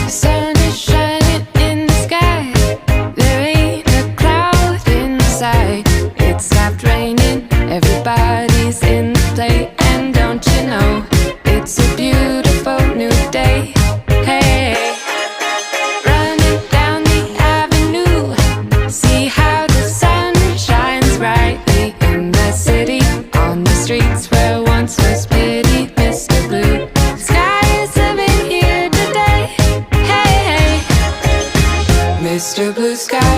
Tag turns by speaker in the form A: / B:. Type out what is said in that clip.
A: The sun is shining in the sky. There ain't a cloud in sight. It stopped raining, everybody's in the play. And don't you know, it's a beautiful new day. Hey, running down the avenue, see how the sun shines brightly in the city, on the streets where once was pity. Mr. Blue Sky is living here today. Hey, hey, Mr. Blue Sky.